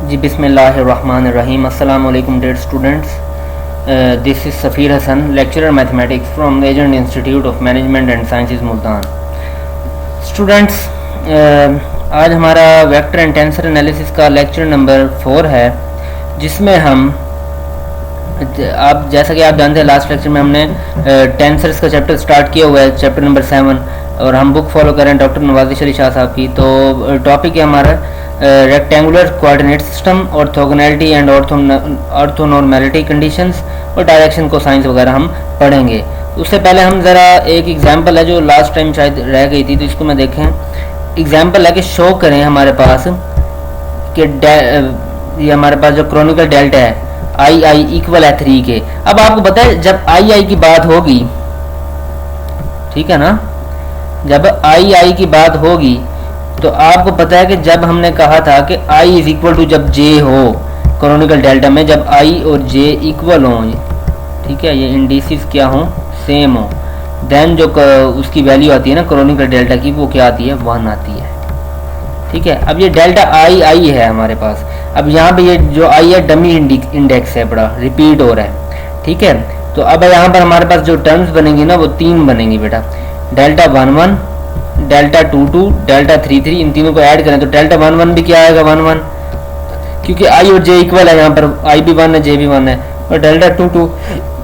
जी बिस्मिल्लाहिर्रहमानिर्रहीम। अस्सलाम वालेकुम dear students, this is Safeer Hasan, lecturer mathematics from the agent institute of management and sciences Multan. Students, आज हमारा वेक्टर एंड टेंसर एनालिसिस का lecture number 4 है, जिसमें हम आप जैसा कि आप जानते हैं लास्ट लेक्चर में हमने टेंसर्स का चैप्टर स्टार्ट किया हुआ है, चैप्टर नंबर 7, और हम बुक फॉलो करें डॉक्टर नवाज़िश अली शाह साहब की। तो टॉपिक है हमारा rectangular coordinate system, orthogonality and orthonormality conditions और डायरेक्शन कोसाइंस वगैरह हम पढ़ेंगे। उससे पहले हम ज़रा एक एग्जांपल है जो लास्ट टाइम शायद रह गई थी, तो इसको मैं देखें। एग्जांपल है कि शो करें हमारे पास कि ये हमारे पास जो क्रोनिकल डेल्टा है आई इक्वल है 3 के। अब आपको पता है जब आई की बात होगी, ठीक है ना, जब आई की बात होगी तो आपको पता है कि जब हमने कहा था कि i इज इक्वल टू जब j हो क्रोनिकल डेल्टा में, जब i और j इक्वल हो, ठीक है, ये इंडिसेस क्या हो, सेम हो, देन जो उसकी वैल्यू आती है ना क्रोनिकल डेल्टा की, वो क्या आती है, 1 आती है। ठीक है, अब ये डेल्टा आई है हमारे पास। अब यहाँ पे ये जो i है डमी इंडेक्स है, बड़ा रिपीट हो रहा है। ठीक है, तो अब यहाँ पर हमारे पास जो टर्म्स बनेंगी ना वो 3 बनेंगी बेटा, डेल्टा 1 डेल्टा 2 डेल्टा 3 इन तीनों को ऐड करें तो डेल्टा 1 भी क्या आएगा, 1 क्योंकि i और j इक्वल है, यहाँ पर i भी 1 है, j भी 1 है, और डेल्टा 2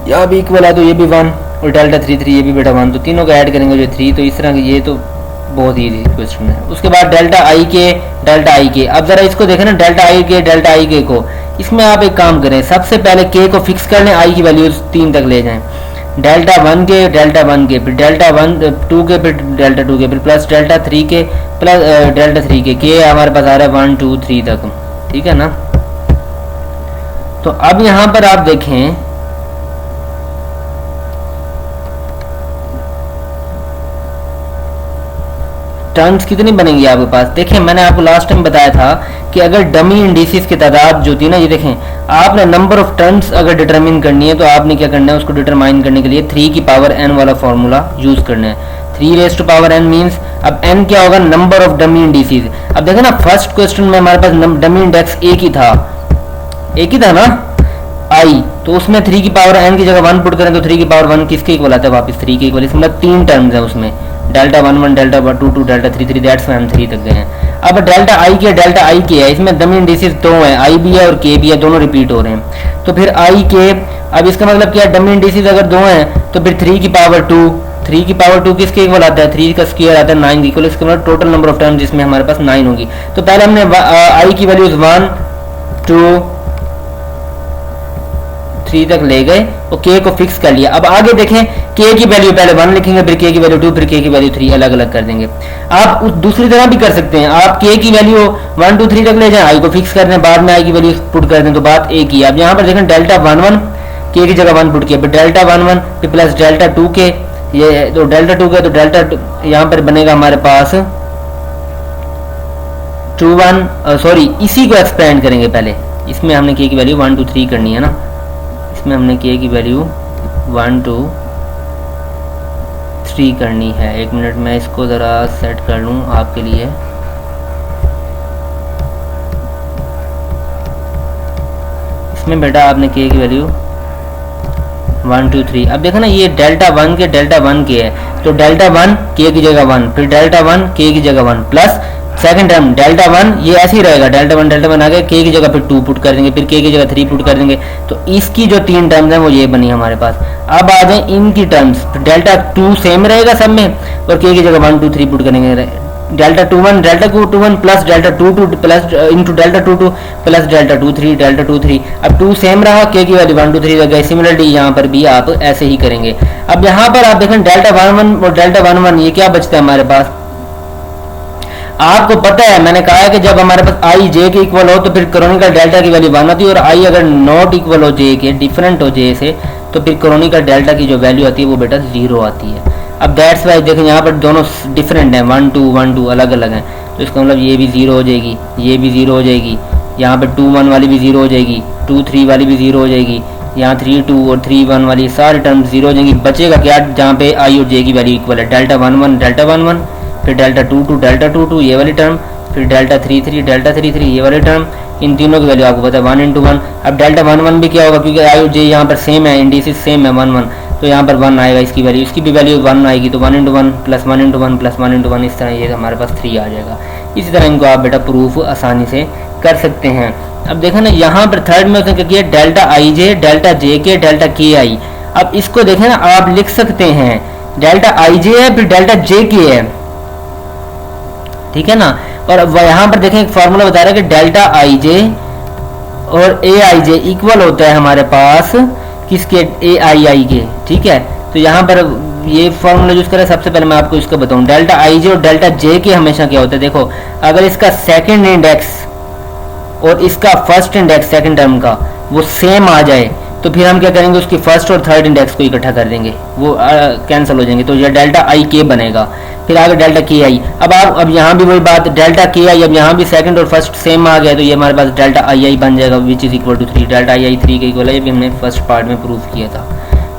यहाँ भी इक्वल है तो ये भी 1, और डेल्टा 3 ये भी बेटा 1, तो तीनों को ऐड करेंगे जो 3, तो इस तरह की ये तो बहुत ईजी क्वेश्चन है। उसके बाद डेल्टा आई के, अब जरा इसको देखें ना, डेल्टा आई के को, इसमें आप एक काम करें, सबसे पहले के को फिक्स कर लें, आई की वैल्यू 3 तक ले जाएं, डेल्टा 1 के, फिर डेल्टा 2 के, फिर डेल्टा 2 के, फिर प्लस डेल्टा 3 के, प्लस डेल्टा 3 के हमारे पास आ रहा है 1 2 3 तक। ठीक है ना, तो अब यहां पर आप देखें टर्म्स कितनी बनेंगी आपके पास। देखें, मैंने आपको लास्ट टाइम बताया था कि अगर डमी इंडिसेस की तादाद जो थी ना, ये देखें, आपने नंबर ऑफ टर्म्स अगर डिटरमिन करनी है तो आपने क्या करना है, उसको डिटरमाइन करने के लिए 3 की पावर n वाला फॉर्मूला यूज करना है। 3 raise to power n means अब n क्या होगा, नंबर ऑफ डमी इंडिसेस। अब देखो ना, फर्स्ट क्वेश्चन में हमारे पास डमी इंडेक्स एक ही था ना i, तो उसमें 3 की पावर n की जगह 1 पुट करें तो 3 की पावर 1 किसके इक्वल आता है, वापस 3 के इक्वल। इसमें 3 टर्म्स हैं उसमें, delta 1 delta 2 delta 3 that's why हम 3 तक गए हैं। अब डेल्टा आई के है, इसमें डमी इंडिसेस 2 हैं, आई भी है और के भी है, दोनों रिपीट हो रहे हैं। तो फिर आई के, अब इसका मतलब क्या है, डमी इंडिसेस अगर 2 हैं तो फिर 3 की पावर 2 किसके इक्वल आता है, 3 का स्क्वायर आता है 9 के इक्वल। इसका मतलब टोटल नंबर ऑफ टर्म्स जिसमें हमारे पास 9 होगी। तो पहले हमने आई की वैल्यूज 1 2 3 तक ले गए और k को फिक्स कर लिया। अब आगे देखें, k की वैल्यू पहले 1 लिखेंगे, फिर k की वैल्यू 2, फिर k की वैल्यू 3, अलग अलग कर देंगे। आप दूसरी तरह भी कर सकते हैं, आप k की वैल्यू 1 2 3 तक ले जाएं, i को फिक्स कर दें, बाद में i की वैल्यू पुट कर दें, तो बात एक ही है। अब यहाँ पर देखें, डेल्टा 1 k की जगह 1 पुट किया, फिर डेल्टा 1 फिर प्लस डेल्टा 2 के, ये तो डेल्टा 2 के, तो डेल्टा यहाँ पर बनेगा हमारे पास 2 1, सॉरी इसी को एक्सपेंड करेंगे पहले, इसमें हमने k की वैल्यू 1 2 3 करनी है ना, इसमें हमने k की वैल्यू 1 2 3 करनी है। एक मिनट मैं इसको ज़रा सेट कर लूँ आपके लिए। इसमें बेटा आपने k की वैल्यू 1 2 3, अब देखो ना, ये डेल्टा 1 के है, तो डेल्टा 1 k की जगह 1, फिर डेल्टा 1 k की जगह 1, प्लस सेकंड टर्म डेल्टा 1 ये ऐसे ही रहेगा, डेल्टा 1 आ गया, k की जगह फिर 2 पुट कर देंगे, फिर k की जगह 3 पुट कर देंगे, तो इसकी जो 3 टर्म्स हैं वो ये बनी हमारे पास। अब आ जाए इनकी टर्म्स, डेल्टा 2 सेम रहेगा सब में, और k की जगह 1 2 3 पुट करेंगे, delta 2 1 plus delta 2 2 plus into delta 2 2 plus delta 2 3, अब 2 सेम रहा, k की वैल्यू 1 2 3 गए। सिमिलरली यहाँ पर भी आप ऐसे ही करेंगे। अब यहाँ पर आप देखें, डेल्टा 1 और डेल्टा 1 ये क्या बचता है हमारे पास, आपको पता है मैंने कहा है कि जब हमारे पास आई जे के इक्वल हो तो फिर क्रोनिकल डेल्टा की वैल्यू 1 आती है, और आई अगर नॉट इक्वल हो जे के, डिफरेंट हो जे से, तो फिर क्रोनिकल डेल्टा की जो वैल्यू आती है वो बेटा 0 आती है। अब दैट्स वाई देखें, यहाँ पर दोनों डिफरेंट हैं, 1 2 अलग अलग हैं, तो इसका मतलब ये भी 0 हो जाएगी, ये भी 0 हो जाएगी, यहाँ पर 2 1 वाली भी 0 हो जाएगी, 2 3 वाली भी 0 हो जाएगी, यहाँ 3 2 और 3 1 वाली सारी टर्म 0 हो जाएंगी। बचेगा क्या, जहाँ पे आई और जे की वैल्यू इक्वल है, डेल्टा 1 फिर डेल्टा 2 2 ये वाली टर्म, फिर डेल्टा 3 3 ये वाली टर्म, इन तीनों की वैल्यू आपको पता है 1 इंटू 1। अब डेल्टा 1 1 भी क्या होगा, क्योंकि आई और जे यहाँ पर सेम है, इंडिसेस सेम है 1 1, तो यहाँ पर 1 आएगा इसकी वैल्यू, इसकी भी वैल्यू 1 आएगी, तो 1 into 1 plus 1 into 1 plus 1 into 1, इस तरह ये हमारे पास 3 आ जाएगा। इसी तरह इनको आप बेटा प्रूफ आसानी से कर सकते हैं। अब देखो ना यहाँ पर थर्ड में उसने क्या किया, delta I J, delta J के, डेल्टा के आई। अब इसको देखें ना, आप लिख सकते हैं डेल्टा आई जे है फिर डेल्टा जे के है, ठीक है ना। और अब यहाँ पर देखें एक फार्मूला बता रहा है कि डेल्टा आई जे और ए आई जे इक्वल होता है हमारे पास किसके, ए आई आई के, ठीक है। तो यहाँ पर ये फार्मूला यूज करें, सबसे पहले मैं आपको इसका बताऊं, डेल्टा आई जे और डेल्टा जे के हमेशा क्या होता है, देखो अगर इसका सेकंड इंडेक्स और इसका फर्स्ट इंडेक्स सेकंड टर्म का वो सेम आ जाए तो फिर हम क्या करेंगे, उसकी फर्स्ट और थर्ड इंडेक्स को इकट्ठा कर देंगे, वो कैंसिल हो जाएंगे, तो ये डेल्टा आई के बनेगा। फिर आगे डेल्टा के आई, अब यहाँ भी वही बात, डेल्टा के आई, अब यहाँ भी सेकंड और फर्स्ट सेम आ गया तो ये हमारे पास डेल्टा आई आई बन जाएगा, which is equal to 3। Delta I I 3 के इक्वल है, ये भी हमने फर्स्ट पार्ट में प्रूफ किया था।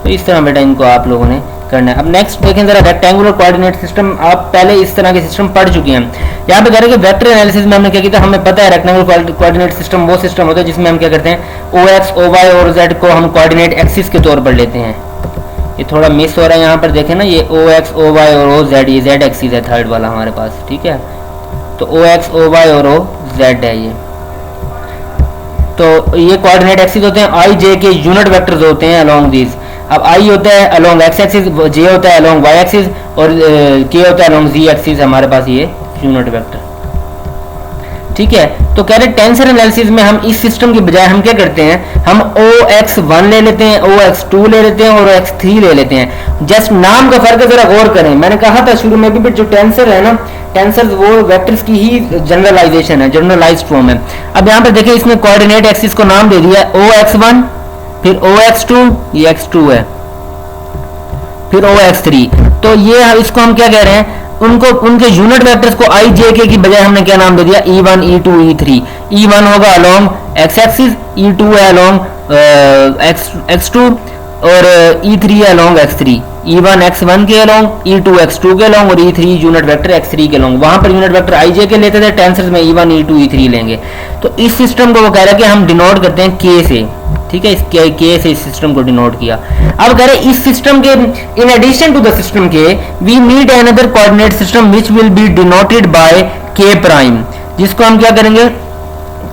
तो इस तरह बेटा इनको आप लोगों ने करना है। अब नेक्स्ट देखें जरा, रेक्टेंगुलर कोऑर्डिनेट सिस्टम, आप पहले इस तरह के सिस्टम पढ़ चुके हैं। यहाँ पे कह रहे हैं कि वेक्टर एनालिसिस में हमने क्या किया था, हमें पता है रेक्टेंगुलर कोऑर्डिनेट सिस्टम वो सिस्टम होता है जिसमें हम क्या करते हैं, ओ एक्स ओ वाई और जेड को हम कोऑर्डिनेट एक्सिस के तौर पर लेते हैं। ये थोड़ा मिस हो रहा है यहाँ पर, देखें ना, ये ओ एक्स ओ वाई और ओ जेड, ये जेड एक्सिस है थर्ड वाला हमारे पास, ठीक है। तो ओ एक्स ओ वाई और ओ जेड है ये, तो ये कोऑर्डिनेट एक्सिस होते हैं। आई जे के यूनिट वेक्टर्स होते हैं अलोंग दिस। अब आई होता है अलोंग एक्स एक्सिस, जे होता है अलोंग वाई एक्सिस और के होता है अलोंग जी एक्सिस, हमारे पास ये यूनिट वेक्टर, ठीक है। तो कह रहे टेंसर एनालिसिस में हम इस सिस्टम की बजाय हम क्या करते हैं, हम OX1 ले लेते हैं, OX2 ले लेते हैं और OX3 ले लेते हैं। जस्ट नाम का फर्क है, जरा गौर करें। मैंने कहा था शुरू में भी, बट जो टेंसर है ना, टेंसर वो वेक्टर्स की ही जनरलाइजेशन है, जनरलाइज्ड फॉर्म है। अब यहाँ पे देखिए इसने कोऑर्डिनेट एक्सिस को नाम दे दिया OX1, फिर OX2, ये X2 है, फिर OX3। तो ये इसको हम क्या कह रहे हैं, उनको उनके यूनिट वेक्टर्स को आई जे के की बजाय हमने क्या नाम दे दिया, E1 E2 E3। E1 होगा अलोंग एक्स एक्सिस, E2 है अलोंग X2 और E3 है अलोंग X3। E1 X1 के अलोंग, E2 X2 के अलोंग और E3 यूनिट वेक्टर X3 के अलोंग। वहां पर यूनिट वेक्टर आई जे के लेते थे, टेंसर्स में E1 E2 E3 लेंगे। तो इस सिस्टम को वो कह रहा है कि हम डिनोट करते हैं के से, ठीक है, इस के से इस सिस्टम को डिनोट किया। अब कह रहे इस सिस्टम के in addition to the system K we need another coordinate system which will be denoted by K prime, जिसको हम क्या करेंगे,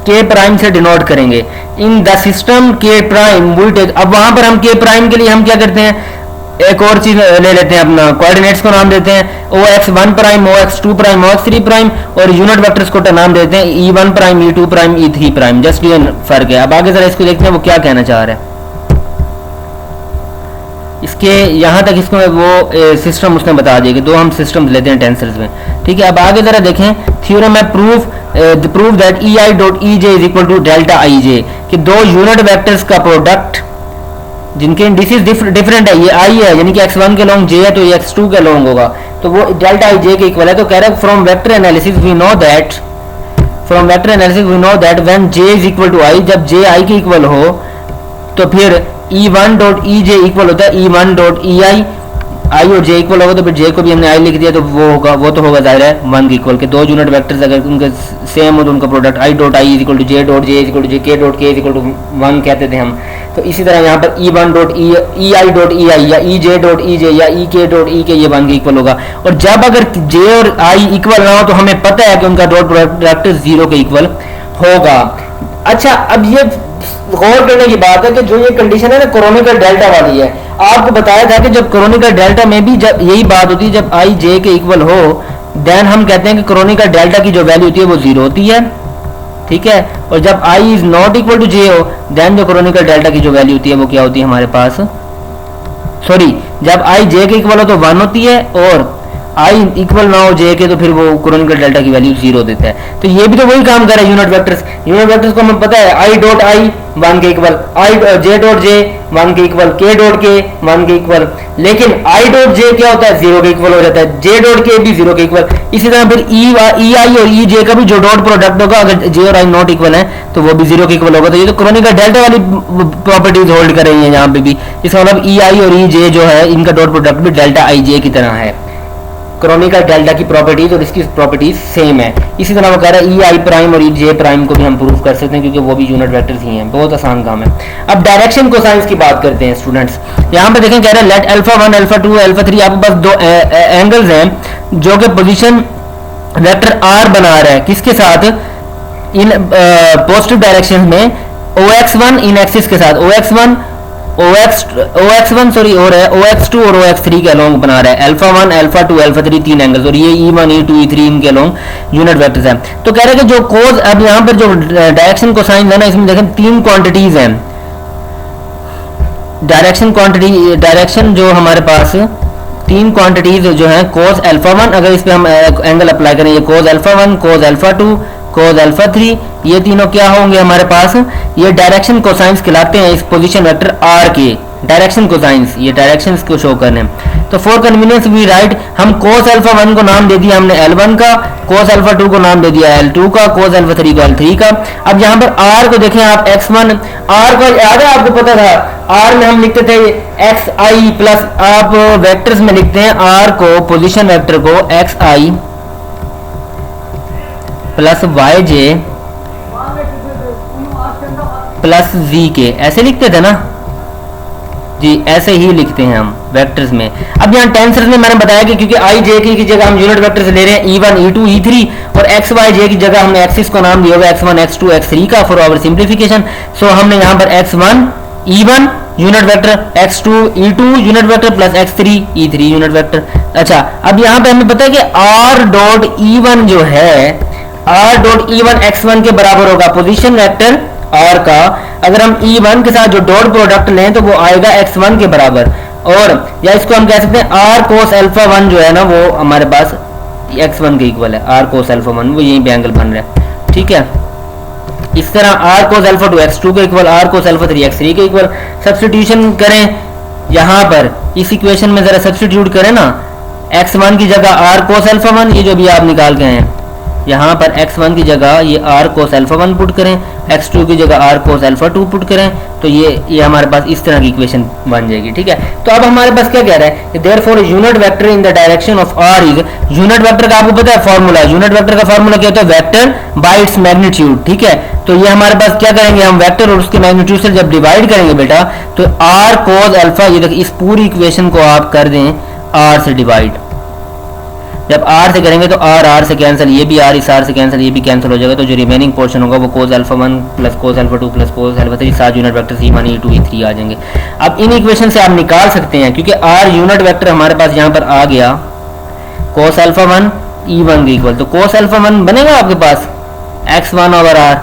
के प्राइम से डिनोट करेंगे। In the system K prime we take, अब वहां पर हम के प्राइम के लिए हम क्या करते हैं, एक और चीज ले लेते हैं, अपना कोऑर्डिनेट्स को नाम देते हैं OX1 prime, OX2 prime, OX3 prime और यूनिट वेक्टर्स को नाम देते हैं E1 prime, E2 prime, E3 prime. Just ये फर्क है। अब आगे जरा इसको देखते हैं वो क्या कहना चाह रहा है। इसके यहाँ तक इसको वो सिस्टम उसने बता दिया कि दो हम सिस्टम लेते हैं टेंसर्स में, ठीक है। अब आगे जरा देखें, थ्योरम है proof that EI dot EJ is equal to delta IJ, कि दो यूनिट वेक्टर्स का प्रोडक्ट जिनके इंडिसेस डिफरेंट है, ये आई है यानी कि x1 के लॉन्ग j है तो ये x2 के लॉन्ग होगा, तो वो डेल्टा आई जे के इक्वल है। तो कह रहा है from vector analysis we know that when j is equal to i, जब j i के इक्वल हो तो फिर E1 डॉट EJ इक्वल होता है E1 डॉट EI। आई और जे इक्वल होगा तो फिर जे को भी हमने आई लिख दिया, तो वो तो होगा जाहिर है 1 के इक्वल के। दो यूनिट वेक्टर्स अगर उनके सेम हो तो उनका product I dot I is equal to J dot J is equal to J, K dot के इज इक्वल टू 1 कहते थे हम। तो इसी तरह यहाँ पर E1 dot EI dot EI या EJ डॉट EJ या EK डॉट EK ये 1 के इक्वल होगा। और जब अगर J और I इक्वल ना हो तो हमें पता है कि उनका डॉट प्रोडक्ट 0 के इक्वल होगा। अच्छा, अब ये गौर करने की बात है कि जो ये कंडीशन है ना कोरोनिकल डेल्टा वाली है, आपको बताया था कि जब कोरोनिकल डेल्टा में भी जब यही बात होती है, जब I J के इक्वल हो देन हम कहते हैं कि कोरोनिकल डेल्टा की जो वैल्यू होती है वो 0 होती है, ठीक है। और जब I is not equal to J हो देन जो कोरोनिकल डेल्टा की जो वैल्यू होती है वो क्या होती है हमारे पास, सॉरी, जब I J के इक्वल हो तो 1 होती है और I इक्वल ना हो J के तो फिर वो कोरोनिकल डेल्टा की वैल्यू 0 देता है। तो ये भी तो वही काम कर रहा है यूनिट वेक्टर्स को हमें पता है I डॉट I 1 के इक्वल, J डॉट J 1 के इक्वल, K डॉट K 1 के इक्वल, लेकिन I डॉट J क्या होता है 0 के इक्वल हो जाता है, J डॉट K भी 0 के इक्वल। इसी तरह फिर EI और EJ का भी जो डॉट प्रोडक्ट होगा अगर J और I नॉट इक्वल है तो वो भी 0 के इक्वल होगा। तो ये तो कोरोनिकल डेल्टा वाली प्रॉपर्टीज होल्ड कर रही है यहाँ पे भी। इसका मतलब EI और EJ जो है इनका डॉट प्रोडक्ट भी डेल्टा IJ की तरह है। क्रोनिकल डेल्टा की प्रॉपर्टीज और इसकी प्रॉपर्टीज सेम है। इसी तरह वो कह रहा है ई आई प्राइम और ई जे प्राइम को भी हम प्रूव कर सकते हैं क्योंकि वो भी यूनिट वेक्टर्स ही हैं। बहुत आसान काम है। अब डायरेक्शन कोसाइंस की बात करते हैं स्टूडेंट्स। यहाँ पे देखें कह रहे हैं लेट अल्फा 1 अल्फा 2 अल्फा 3, आपके पास दो एंगल्स हैं जो कि पोजीशन वेक्टर आर बना रहा है किसके साथ, इन पॉजिटिव डायरेक्शन में OX1 इन एक्सिस के साथ OX1 OX1 सॉरी और है OX2 और OX3 के अलोंग बना रहा है अल्फा 1 अल्फा 2 अल्फा 3 तीन एंगल्स और ये E1 E2 E3 इनके अलोंग यूनिट वेक्टर्स हैं। तो कह रहे हैं कि जो कोज, अब यहाँ पर जो डायरेक्शन कोसाइन है ना, इसमें देखें तीन क्वांटिटीज हैं। डायरेक्शन क्वांटिटी, डायरेक्शन जो हमारे पास तीन क्वांटिटीज जो है कोज अल्फा 1, अगर इस पे हम एंगल अप्लाई करें, ये कोज अल्फा 1 कोज अल्फा 2 कोज अल्फा 3, ये तीनों क्या होंगे हमारे पास, ये डायरेक्शन कोसाइंस कहलाते हैं इस पोजीशन वेक्टर आर के। डायरेक्शन कोसाइंस, ये डायरेक्शंस को शो करने। तो फॉर कन्वीनियंस वी राइट, हम कोस अल्फा 1 को नाम दे दिया हमने L1 का, कोस अल्फा 2 को नाम दे दिया L2 का, कोस अल्फा 3 को L3 का। अब यहाँ पर R को देखें आप, x1 R को याद है आपको पता था, R में हम लिखते थे xi प्लस, आप वेक्टर्स में लिखते हैं R को, पोजीशन वेक्टर को xi plus yj plus zk, ऐसे लिखते थे ना जी, ऐसे ही लिखते हैं हम वेक्टर्स में। अब यहाँ टेंसर्स में मैंने बताया कि क्योंकि i j की जगह हम यूनिट वेक्टर्स ले रहे हैं E1 E2 E3 और x y j की जगह हमने एक्सिस को नाम दिया हुआ x1 x2 x3 का फॉर आवर सिंप्लीफिकेशन। सो हमने यहाँ पर x1 E1 unit vector, x2 E2 unit vector plus x3 E3 unit vector. अच्छा, अब यहाँ पे हमें पता है कि r डॉट E1 जो है, r डॉट E1 x1 के बराबर होगा पोजीशन वेक्टर r का। अगर हम E1 के साथ जो डॉट प्रोडक्ट लें तो वो आएगा x1 के बराबर, और या इसको हम कह सकते हैं r cos अल्फा 1 जो है ना वो हमारे पास x1 के इक्वल है। r cos अल्फा 1 वो यहीं पे एंगल बन रहा है, ठीक है। इस तरह r cos अल्फा 2 x2 के equal, r cos alpha 3 x3 के इक्वल। सब्स्टिट्यूशन करें यहाँ पर, इस इक्वेशन में जरा सब्स्टिट्यूट करें ना, x1 की जगह r cos अल्फा 1, ये जो भी आप निकाल के हैं, यहाँ पर x1 की जगह ये r cos अल्फा 1 पुट करें, x2 की जगह r cos अल्फा 2 पुट करें, तो ये हमारे पास इस तरह की इक्वेशन बन जाएगी, ठीक है। तो अब हमारे पास क्या कह रहा है कि therefore unit vector in the direction of r is, unit vector का आपको पता है फॉर्मूला, यूनिट वेक्टर का फॉर्मूला क्या होता है, वेक्टर बाय इट्स मैग्नीट्यूड, ठीक है। तो ये हमारे पास क्या करेंगे हम, वेक्टर और उसके मैग्नीट्यूड से जब डिवाइड करेंगे बेटा, तो r cos अल्फा, ये देखिए इस पूरी इक्वेशन को आप कर दें r से डिवाइड। जब r से करेंगे तो r से कैंसिल, ये भी r इस r से कैंसिल, ये भी कैंसिल हो जाएगा, तो जो रिमेनिंग पोर्शन होगा वो cos alpha 1 plus cos alpha 2 plus cos alpha 3 सात unit vector E1 E2 E3 आ जाएंगे। अब इन इक्वेशन से आप निकाल सकते हैं, क्योंकि r यूनिट वेक्टर हमारे पास यहाँ पर आ गया कोस अल्फा 1 E1 के इक्वल, तो कोस अल्फा 1 बनेगा आपके पास x1 ओवर r,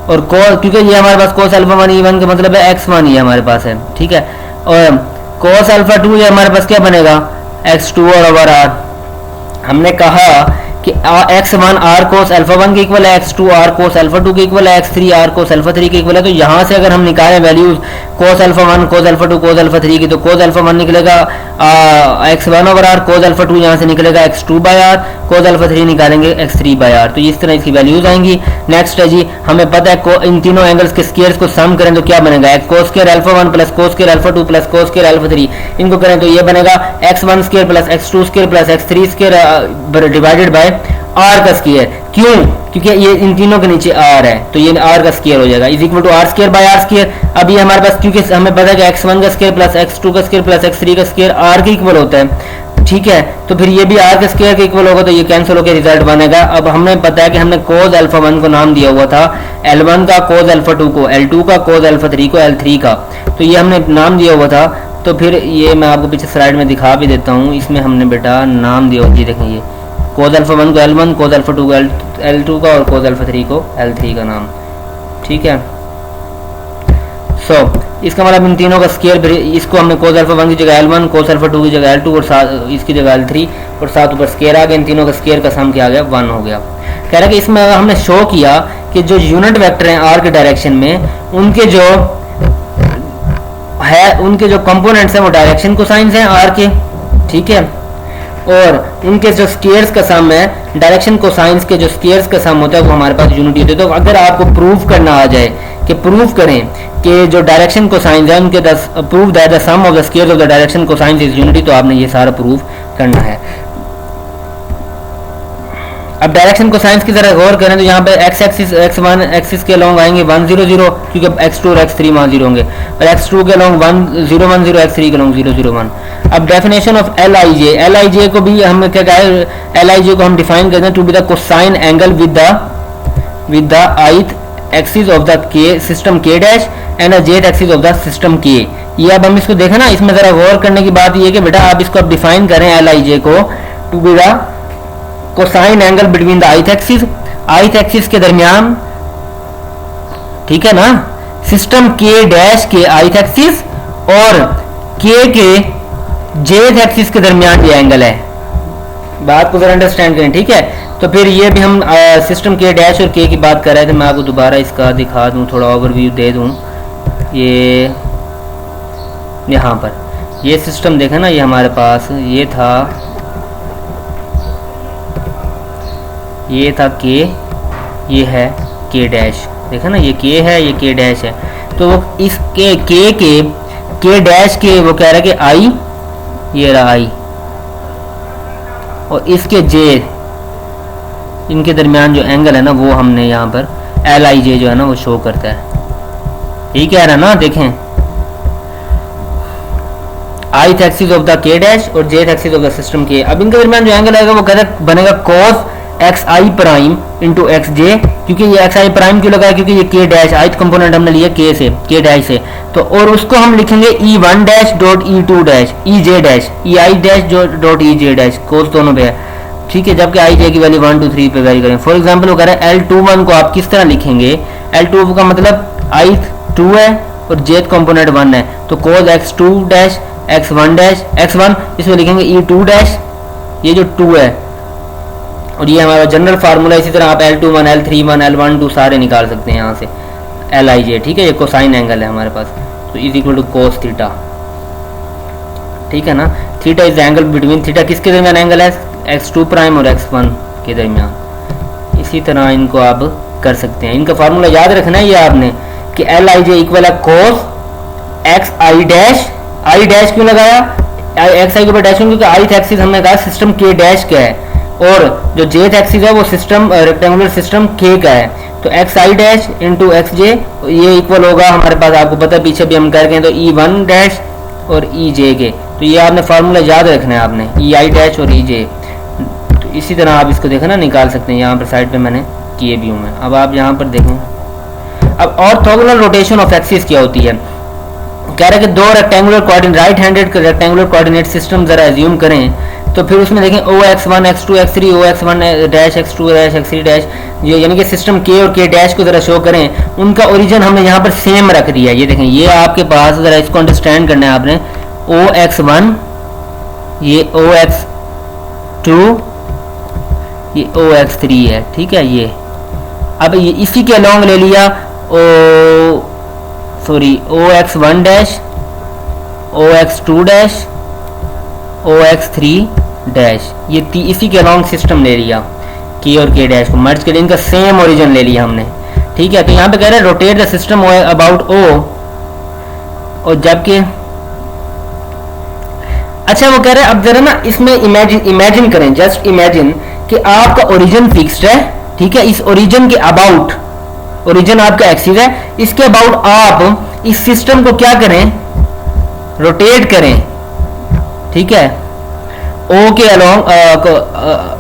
और क्योंकि ये हमारे पास कोस अल्फा 1 E1 का मतलब है x1 ये हमारे पास है, ठीक है। और कोस अल्फा 2 ये हमारे पास क्या बनेगा, x2 ओवर r। हमने कहा कि x1 r cos अल्फा 1 के इक्वल है, x2 r cos अल्फा 2 के इक्वल है, x3 r cos अल्फा 3 के इक्वल है। तो यहाँ से अगर हम निकालें values cos alpha 1 cos alpha 2 cos alpha 3 की, तो cos अल्फा 1 निकलेगा x1 over r, cos alpha 2 यहाँ से निकलेगा x2 bye r, cos alpha 3 निकालेंगे x3 बाय r। तो इस तरह इसकी वैल्यूज आएंगी। नेक्स्ट है जी, हमें पता है इन तीनों एंगल्स के स्क्वायर्स को सम करें तो क्या बनेगा, cos square alpha 1 plus cos square alpha 2 plus cos square alpha 3, इनको करें तो ये बनेगा x1 square plus x2 square plus x3 square divided by r का स्क्वायर। क्यों, क्योंकि ये इन तीनों के नीचे r है, तो ये r का स्क्वायर हो जाएगा, is equal to r square by r square. अब ये हमारे पास, क्योंकि हमें पता है कि x1 का स्क्वायर प्लस x2 का स्क्वायर प्लस x3 का स्क्वायर r के इक्वल होता है, ठीक है। तो फिर ये भी r के स्क्वायर के इक्वल होगा, तो ये कैंसिल होकर रिजल्ट बनेगा। अब हमें पता है कि हमने cos अल्फा 1 को नाम दिया हुआ था L1 का, cos अल्फा 2 को L2 का, cos अल्फा 3 को L3 का, तो ये हमने नाम दिया हुआ था। तो फिर ये मैं आपको पीछे स्लाइड में दिखा भी देता हूँ, इसमें हमने बेटा नाम दिया होगी, देखें ये cos अल्फा 1 को L1, cos अल्फा 2 को L2 का, और cos अल्फा 3 को L3 का नाम, ठीक है। इसका मतलब इन तीनों का स्क्वायर, इसको हमने cos अल्फा 1 की जगह L1, cos अल्फा 2 की जगह L2 और साथ इसकी जगह L3, और साथ ऊपर स्क्वायर आ गया, इन तीनों का स्क्वायर का सम क्या आ गया, 1 हो गया। कह रहा है कि इसमें हमने शो किया कि जो यूनिट वेक्टर हैं r के डायरेक्शन में, उनके जो कंपोनेंट्स हैं वो डायरेक्शन कोसाइंस हैं r के, ठीक है। और उनके जो स्क्वायर्स का सम है, डायरेक्शन कोसाइंस के जो स्क्वायर्स का सम होता है वो हमारे पास यूनिटी होती है। तो अगर आपको प्रूव करना आ जाए कि प्रूव करें कि जो डायरेक्शन कोसाइंस है उनके prove that the sum of the squares of the direction cosines is unity, तो आपने ये सारा प्रूव करना है। अब डायरेक्शन को साइंस की जरा गौर करें तो यहाँ पे एक्स एक्सिस x1 एक्सिस के अलॉन्ग आएंगे 1 0 0, क्योंकि x2 और x3 वहाँ 0 होंगे, और x2 के अलॉन्ग 1 0 1 0, x3 के अलॉन्ग 0 0 1। अब डेफिनेशन ऑफ LIJ को भी हम क्या कहा है, LIJ को हम डिफाइन करते हैं to be the cosine angle with the ith axis of the k system k dash and the jth axis of the system k। ये अब हम इसको देखें ना, इसमें जरा गौर करने की बात ये कि बेटा आप इसको अब डिफाइन करें LIJ को to be the cosine angle between the ith axis के दरमियान, ठीक है ना, सिस्टम k डैश के ith एक्सिस और k के jth एक्सिस के दरमियान ये एंगल है। बात को जरा अंडरस्टैंड करें, ठीक है। तो फिर ये भी हम सिस्टम k डैश और k की बात कर रहे थे, मैं आपको दोबारा इसका दिखा दूं, थोड़ा ओवरव्यू दे दूं। ये यहाँ पर ये सिस्टम देखें ना, ये हमारे पास ये था k, ये है k डैश, देखा ना, ये k है, ये k डैश है। तो इस k डैश के वो कह रहा है कि I, ये रहा I, और इसके j, इनके दरमियान जो एंगल है ना वो हमने यहाँ पर LIJ जो है ना वो शो करता है। यही कह रहा है ना, देखें ith axis of the k dash और jth axis of the system k। अब इनके दरमियान जो एंगल आएगा वो कहता बनेगा cos xi prime into xj, क्योंकि ये xi प्राइम क्यों लगा है, क्योंकि ये k डैश ith कंपोनेंट हमने लिया k डैश से, तो और उसको हम लिखेंगे e1 dash dot e2 dash ej dash ei dash dot ej dash, cos दोनों पे है, ठीक है, जबकि ij की वैल्यू 1 2 3 पे वेरी करें। फॉर एग्जांपल वो कह रहा है L21 को आप किस तरह लिखेंगे, L2 का मतलब ith 2 है और jth कंपोनेंट 1 है, तो cos x2 dash x1 dash x1 इसमें लिखेंगे e2 डैश, ये जो 2 है, और ये हमारा जनरल फार्मूला। इसी तरह आप L21 L31 L12 सारे निकाल सकते हैं यहाँ से LIJ, ठीक है, ये कोसाइन एंगल है हमारे पास, तो is equal to cos theta, ठीक है ना। Theta is angle between, theta किसके दरमियान एंगल है, x2 प्राइम और x1 के दरमियान। इसी तरह इनको आप कर सकते हैं, इनका फार्मूला याद रखना है ये आपने कि LIJ इक्वल है कोस xi डैश, i डैश क्यों लगाया, xi के ऊपर डैश क्योंकि ith एक्सिस हमने कहा सिस्टम k डैश का है, और जो jth एक्सिस है वो सिस्टम रेक्टेंगुलर सिस्टम k का है, तो xi डैश इंटू xj ये इक्वल होगा हमारे पास, आपको पता है पीछे भी हम कर गए, तो e1 डैश और ej के, तो ये आपने फार्मूला याद रखना है आपने, ei डैश और ej। तो इसी तरह आप इसको देखो ना निकाल सकते हैं, यहाँ पर साइड पे मैंने किए भी हूँ मैं। अब आप यहाँ पर देखें, अब ऑर्थोगोनल रोटेशन ऑफ एक्सिस क्या होती है, कह रहा है कि दो rectangular coordinate right handed rectangular coordinate system जरा एज्यूम करें, तो फिर उसमें देखें OX1 X2 X3 OX1 dash X2 dash X3 dash, जो यानी कि सिस्टम K और K डैश को जरा शो करें, उनका ओरिजिन हमने यहाँ पर सेम रख दिया है। ये देखें, ये आपके पास जरा इसको अंडरस्टैंड करना है आपने, OX1 ये OX2 ये OX3 है, ठीक है। ये अब ये इसी के अलॉन्ग ले लिया OX1 dash OX2 dash OX3 dash, ये इसी के अलॉन्ग सिस्टम ले लिया, K और K डैश को मर्ज कर इनका सेम ओरिजिन ले लिया हमने, ठीक है। तो यहाँ पे कह रहे हैं rotate the system about O, और जबकि अच्छा वो कह रहे हैं अब जरा ना इसमें इमेजिन करें, जस्ट इमेजिन कि आपका ओरिजिन फिक्स्ड है, ठीक है, इस ओरिजिन के अबाउट, ओरिजिन आपका एक्सिस है, इसके अबाउट आप इस सिस्टम को क्या करें, रोटेट करें, ठीक है, O के अलॉन्ग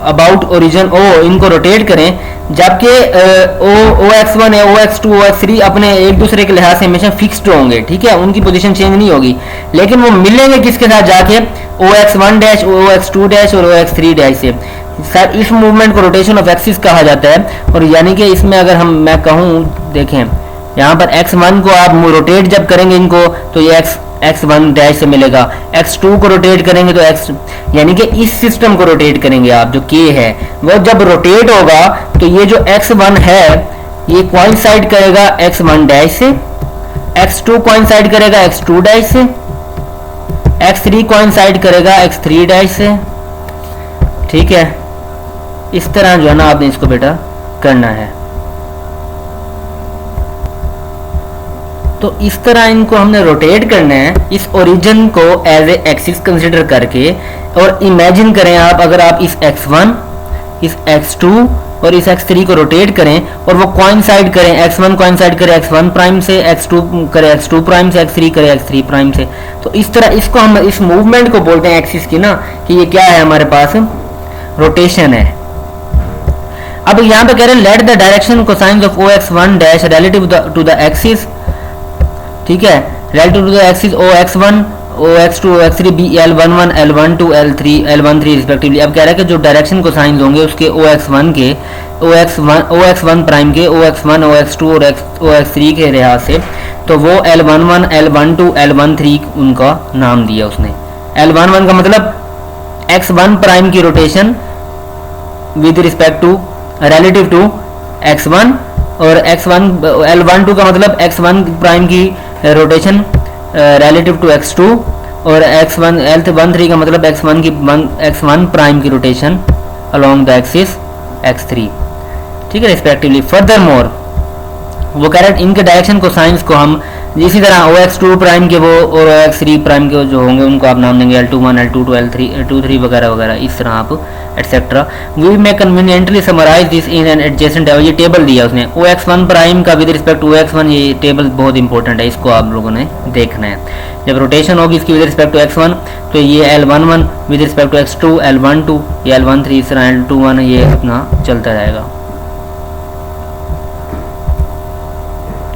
अबाउट ओरिजिन O इनको रोटेट करें, जबकि OX1 है OX2 OX3 अपने एक दूसरे के लिहाज से हमेशा फिक्स्ड होंगे, ठीक है, उनकी पोजीशन चेंज नहीं होगी, लेकिन वो मिलेंगे किसके साथ जाके, OX1 डैश OX2 डैश और OX3 डैश से। सर इस मूवमेंट को रोटेशन ऑफ एक्सिस कहा जाता है, और यानी कि इसमें अगर मैं कहूँ, देखें यहाँ पर x1 को आप रोटेट जब करेंगे इनको, तो ये x1 डैश से मिलेगा, x2 को रोटेट करेंगे तो x, यानी कि इस सिस्टम को रोटेट करेंगे आप, जो k है वो जब रोटेट होगा तो ये जो x1 है ये कोइंसाइड करेगा x1 डैश से, x2 कोइंसाइड करेगा x2 डैश से, x3 कोइंसाइड करेगा x3 डैश से, ठीक है। इस तरह जो है ना आपने इसको बेटा करना है, तो इस तरह इनको हमने रोटेट करना है इस ओरिजिन को एज ए एक्सिस कंसिडर करके। और इमेजिन करें आप, अगर आप इस x1 इस x2 और इस x3 को रोटेट करें और वो कोइंसाइड करें, x1 कोइंसाइड करे x1 प्राइम से, x2 करे x2 प्राइम से, x3 करे x3 प्राइम से। तो इस तरह इसको हम इस मूवमेंट को बोलते हैं एक्सिस की ना, कि ये क्या है हमारे पास, रोटेशन है। अब यहाँ पे कह रहे हैं let the direction cosines of OX1 dash relative to the axis, ठीक है, relative to the axis OX1 OX2 OX3 be L11 L12 L3 L13 respectively. अब कह रहा है कि जो डायरेक्शन कोसाइंस होंगे उसके OX1 के OX1 प्राइम के OX1 OX2 और OX3 के लिहाज से, तो वो L11 L12 L13 उनका नाम दिया उसने। L11 का मतलब X1 प्राइम की rotation with respect to relative to X1, और X1 L12 का मतलब X1 प्राइम की रोटेशन रिलेटिव टू X2, और X1 L13 का मतलब X1 प्राइम की rotation along the axis X3, ठीक है, रिस्पेक्टिवली। फर्दर मोर वो कह रहे हैं इनके डायरेक्शन को साइंस को हम इसी तरह OX2 प्राइम के वो और OX3 प्राइम के जो होंगे उनको आप नाम देंगे L21 L22 L23 वगैरह वगैरह, इस तरह आप etcetera. We may conveniently summarise this in an adjacent table. ये टेबल दिया उसने OX1 प्राइम का विद रिस्पेक्ट टू OX1, ये टेबल बहुत इंपॉर्टेंट है, इसको आप लोगों ने देखना है। जब रोटेशन होगी इसकी विद रिस्पेक्ट टू X1 तो ये L11 with respect to X2 L12 या L13 इस तरह L21 ये अपना चलता रहेगा,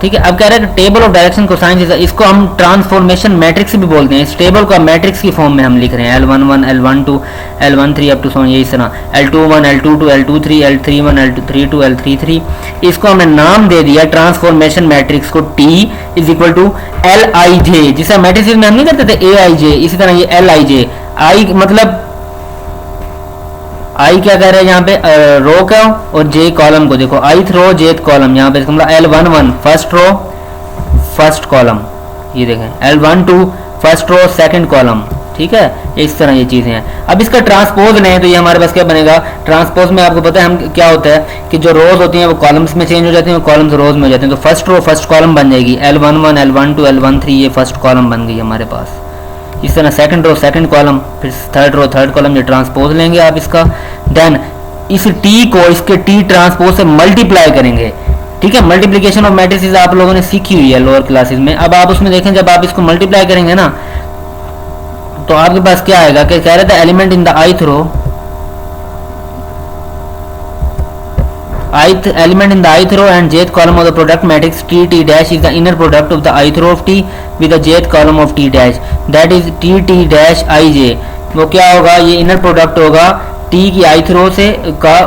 ठीक है। अब कह रहा है कि टेबल ऑफ डायरेक्शन कोसाइंस, इसको हम ट्रांसफॉर्मेशन मैट्रिक्स भी बोलते हैं। इस टेबल को मैट्रिक्स की फॉर्म में हम लिख रहे हैं L11 L12 L13 up to सो ये इस तरह L21 L22 L23 L31 L32 L33। इसको हमने नाम दे दिया ट्रांसफॉर्मेशन मैट्रिक्स को T is equal to LIJ, जिसे मैट्रिक्स में हम नहीं करते थे AIJ, इसी तरह ये LIJ। I मतलब आई क्या कह रहे हैं यहाँ पे रो का और जे कॉलम को देखो, ith रो जेथ कॉलम, यहाँ पे मतलब L11 first row first column, ये देखें L12 first row second column, ठीक है, इस तरह ये चीजें हैं। अब इसका ट्रांसपोज लें तो ये हमारे पास क्या बनेगा, ट्रांसपोज में आपको पता है हम क्या होता है कि जो रोज होती हैं वो कॉलम्स में चेंज हो जाती हैं, कॉलम्स रोज में हो जाते हैं। तो फर्स्ट रो फर्स्ट कॉलम बन जाएगी L11 L12 L13, ये फर्स्ट कॉलम बन गई हमारे पास। इस तरह सेकंड रो सेकंड कॉलम, फिर थर्ड रो थर्ड कॉलम, ये ट्रांसपोज लेंगे आप इसका। देन इस टी को इसके टी ट्रांसपोज से मल्टीप्लाई करेंगे, ठीक है। मल्टीप्लिकेशन ऑफ मैट्रिसेस आप लोगों ने सीखी हुई है लोअर क्लासेस में। अब आप उसमें देखें जब आप इसको मल्टीप्लाई करेंगे ना तो आपके पास क्या आएगा कि कह रहे थे element in the ith row, element in the ith row and jth column of the product matrix T dash is the inner product of the ith row of T with the jth column of T dash, that is T dash ij। वो क्या होगा, ये inner product होगा T की ith रो से का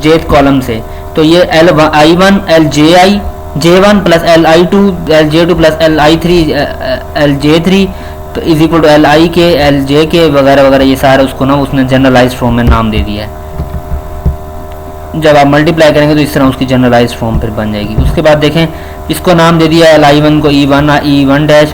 jth column से। तो ये Li1 Lji J1 plus Li2 Lj2 plus Li3 Lj3 तो इज इक्वल टू Li के Lj के वगैरह वगैरह, ये सारा उसको ना उसने जनरलाइज्ड फॉर्म में नाम दे दिया है। जब आप मल्टीप्लाई करेंगे तो इस तरह उसकी जनरलाइज्ड फॉर्म फिर बन जाएगी। उसके बाद देखें इसको नाम दे दिया Li1 को E1 डैश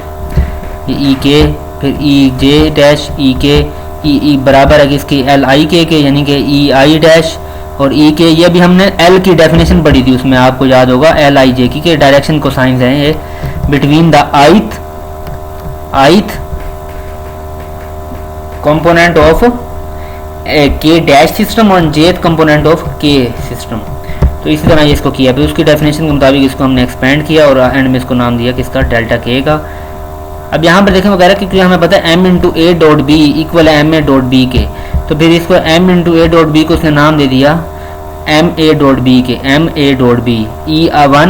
ई के, फिर Ej डैश ई के, ई बराबर है किसकी Li के यानी कि Ei डैश, और ई के ये भी हमने L की डेफिनेशन पढ़ी थी उसमें आपको याद होगा Lij की के डायरेक्शन कोसाइंस हैं ये between the ith component of के डैश सिस्टम और जेथ कंपोनेंट ऑफ के सिस्टम। तो इसी तरह ये इसको किया, फिर उसकी डेफिनेशन के मुताबिक इसको हमने एक्सपेंड किया और एंड में इसको नाम दिया किसका, डेल्टा के का। अब यहाँ पर देखें वगैरह क्योंकि हमें पता है m into a dot b equal है m ए डॉट बी के, तो फिर इसको m into a dot b को उसने नाम दे दिया m ए डॉट बी के, m a dot b E1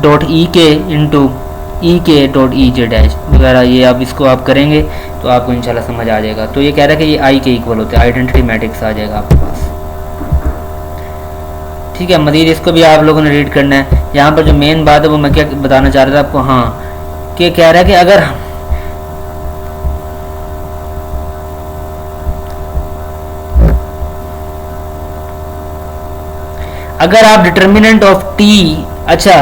dot e के इंटू ई के डॉट ई जे डैश वगैरह। ये अब इसको आप करेंगे तो आपको इंशाल्लाह समझ आ जाएगा। तो ये कह रहा है कि ये आई के इक्वल होते हैं, आइडेंटिटी मैट्रिक्स आ जाएगा आपके पास, ठीक है। मज़ीद इसको भी आप लोगों ने रीड करना है। यहाँ पर जो मेन बात है वो मैं क्या बताना चाह रहा था आपको, हाँ कि कह रहा है कि अगर आप डिटर्मिनेंट ऑफ टी, अच्छा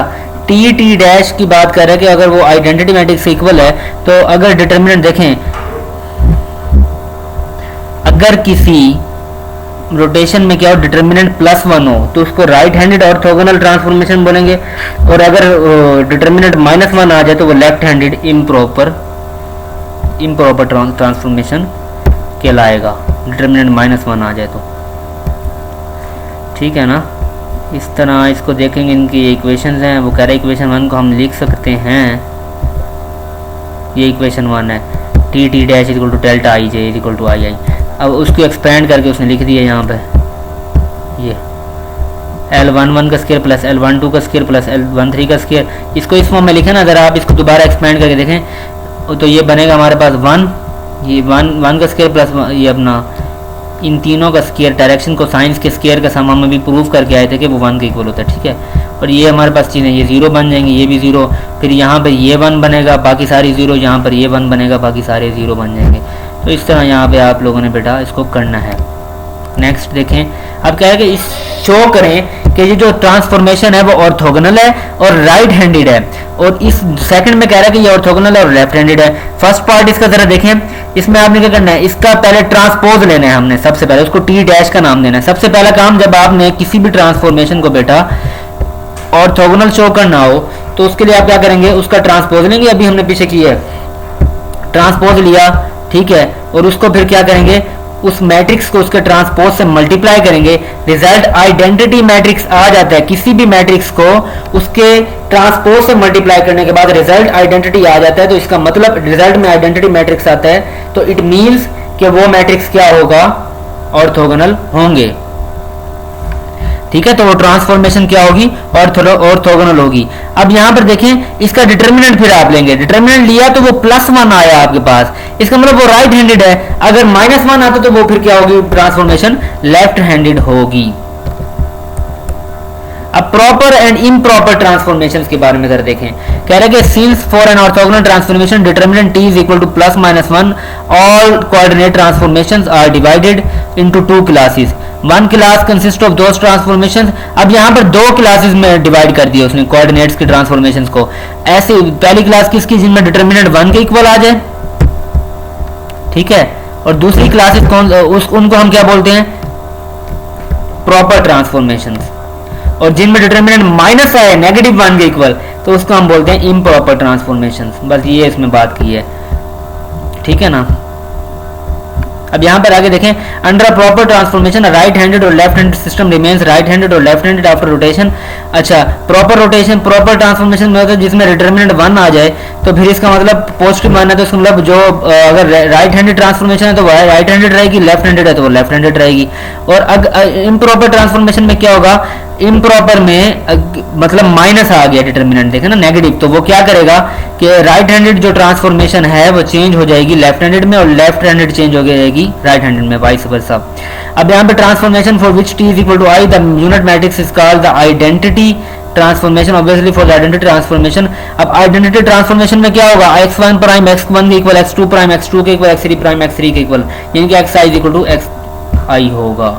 टी डैश की बात कर रहे हैं कि अगर वो आइडेंटिटी मैट्रिक्स इक्वल है तो अगर डिटर्मिनेंट देखें, अगर किसी रोटेशन में क्या हो डिटर्मिनेंट +1 हो तो उसको राइट हैंडेड ऑर्थोगोनल ट्रांसफॉर्मेशन बोलेंगे, और अगर डिटर्मिनेंट -1 आ जाए तो वो लेफ्ट हैंडेड इम्प्रॉपर ट्रांसफॉर्मेशन कहलाएगा। डिटर्मिनेंट -1 आ जाए तो, ठीक है ना। इस तरह इसको देखेंगे, इनकी इक्वेशंस हैं। वो कह रहे इक्वेशन 1 को हम लिख सकते हैं, ये इक्वेशन 1 है, T T dash equal to delta I J equal to I I. अब उसको एक्सपेंड करके उसने लिख दिया यहाँ पे, ये L11 का स्केयर प्लस L12 का स्केयर प्लस L13 का स्केयर, इसको इस फॉर्म में लिखे ना। अगर आप इसको दोबारा एक्सपेंड करके देखें तो ये बनेगा हमारे पास 1, ये 1 का स्केयर प्लस ये अपना इन तीनों का स्केयर, डायरेक्शन को साइंस के स्केयर का सम हम अभी प्रूव करके आए थे कि वो 1 के इक्वल होता है, ठीक है। और ये हमारे पास चीज़ें, ये 0 बन जाएंगे, ये भी 0, फिर यहाँ पर ये 1 बनेगा, बाकी सारी 0, यहाँ पर ये 1 बनेगा, बाकी सारे 0 बन जाएंगे। तो इस तरह यहाँ पे आप लोगों ने बेटा इसको करना है। नेक्स्ट देखें, अब क्या है कि इस शो करें कि ये जो ट्रांसफॉर्मेशन है वो ऑर्थोगोनल है और राइट हैंडेड है, और इस सेकंड में कह रहा है कि ये ऑर्थोगोनल है और लेफ्ट हैंडेड है। फर्स्ट पार्ट इसका जरा देखें, इसमें आपने क्या करना है, इसका पहले ट्रांसपोज लेना है हमने, सबसे पहले उसको टी डैश का नाम देना है। सबसे पहला काम, जब आपने किसी भी ट्रांसफॉर्मेशन को बेटा ऑर्थोगोनल शो करना हो तो उसके लिए आप क्या करेंगे, उसका ट्रांसपोज लेंगे। अभी हमने पीछे किया है, ट्रांसपोज लिया, ठीक है, और उसको फिर क्या करेंगे, उस मैट्रिक्स को उसके ट्रांसपोज से मल्टीप्लाई करेंगे, रिजल्ट आइडेंटिटी मैट्रिक्स आ जाता है। किसी भी मैट्रिक्स को उसके ट्रांसपोज से मल्टीप्लाई करने के बाद रिजल्ट आइडेंटिटी आ जाता है, तो इसका मतलब रिजल्ट में आइडेंटिटी मैट्रिक्स आता है, तो इट मींस कि वो मैट्रिक्स क्या होगा, ऑर्थोगोनल होंगे, ठीक है। तो वो ट्रांसफॉर्मेशन क्या होगी, ऑर्थोगोनल होगी। अब यहां पर देखें, इसका डिटर्मिनेंट फिर आप लेंगे, डिटर्मिनेंट लिया तो वो +1 आया आपके पास, इसका मतलब वो राइट हैंडेड है। अगर -1 आता तो वो फिर क्या होगी, ट्रांसफॉर्मेशन लेफ्ट हैंडेड होगी। अब प्रॉपर एंड इम्प्रॉपर ट्रांसफॉर्मेशंस के बारे में जरा देखें। कह रहे हैं कि since for an orthogonal transformation determinant t is equal to +-1, all coordinate transformations are divided into 2 classes. One class consist of those transformations. अब यहाँ पर 2 क्लासेस में डिवाइड कर दिया उसने कोऑर्डिनेट्स की ट्रांसफॉर्मेशंस को। ऐसे पहली क्लास किसकी, जिनमें डिटर्मिनेंट 1 के इक्वल आ जाए, ठीक है, और दूसरी क्लासेस कौन, उनको हम क्या बोलते हैं, प्रॉपर ट्रांसफॉर्मेशंस। और जिनमें डिटर्मिनेंट माइनस आए, -1 के इक्वल, तो उसको हम बोलते हैं इम्प्रॉपर ट्रांसफॉर्मेशंस। बस ये इसमें बात की है, ठीक है ना। अब यहां पर आगे देखें, under proper transformation right handed और left handed system remains right handed और लेफ्ट हैंडेड आफ्टर रोटेशन। अच्छा, प्रॉपर रोटेशन, प्रॉपर ट्रांसफॉर्मेशन में होता है जिसमें डिटर्मिनेंट 1 आ जाए, तो फिर इसका मतलब पॉजिटिव मान है, तो इसका मतलब जो अगर राइट हैंडेड ट्रांसफॉर्मेशन है तो वह राइट हैंडेड रहेगी, लेफ्ट हैंडेड है तो वो लेफ्ट हैंडेड रहेगी। और अगर इम्प्रॉपर ट्रांसफॉर्मेशन में क्या होगा, इम्प्रॉपर में मतलब माइनस आ गया डिटर्मिनेंट, देखे ना, नेगेटिव, तो वो क्या करेगा कि राइट हैंडेड जो ट्रांसफॉर्मेशन है वो चेंज हो जाएगी लेफ्ट हैंडेड में, और लेफ्ट हैंडेड चेंज हो जाएगी राइट हैंडेड में, वाइस वर्सा। अब यहाँ पे transformation for which t is equal to i, the unit matrix is called the identity transformation, obviously for the identity transformation. अब आइडेंटिटी ट्रांसफॉर्मेशन में क्या होगा, x1 प्राइम x1 के इक्वल, x2 प्राइम x2 के equal, x3 prime x3 के equal, यानी कि xi is equal to xi होगा।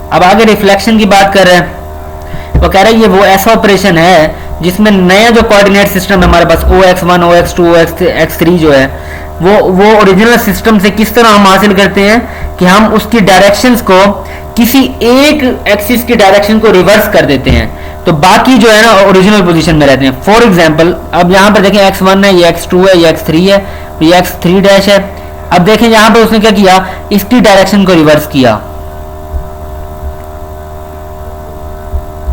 अब आगे रिफ्लेक्शन की बात कर रहे हैं, वो कह रहे हैं ये वो ऐसा ऑपरेशन है जिसमें नया जो कोऑर्डिनेट सिस्टम है हमारे पास, OX1 OX2 OX3 जो है, वो ओरिजिनल सिस्टम से किस तरह हम हासिल करते हैं कि हम उसकी डायरेक्शंस को किसी एक एक्सिस की डायरेक्शन को रिवर्स कर देते हैं, तो बाकी जो है ना ओरिजिनल पोजीशन में रहते हैं। फॉर एग्जांपल, अब यहाँ पर देखें x1 है, ये x2 है, ये x3 है, ये x3 डैश है। अब देखें यहाँ पर उसने क्या किया, इसकी डायरेक्शन को रिवर्स किया,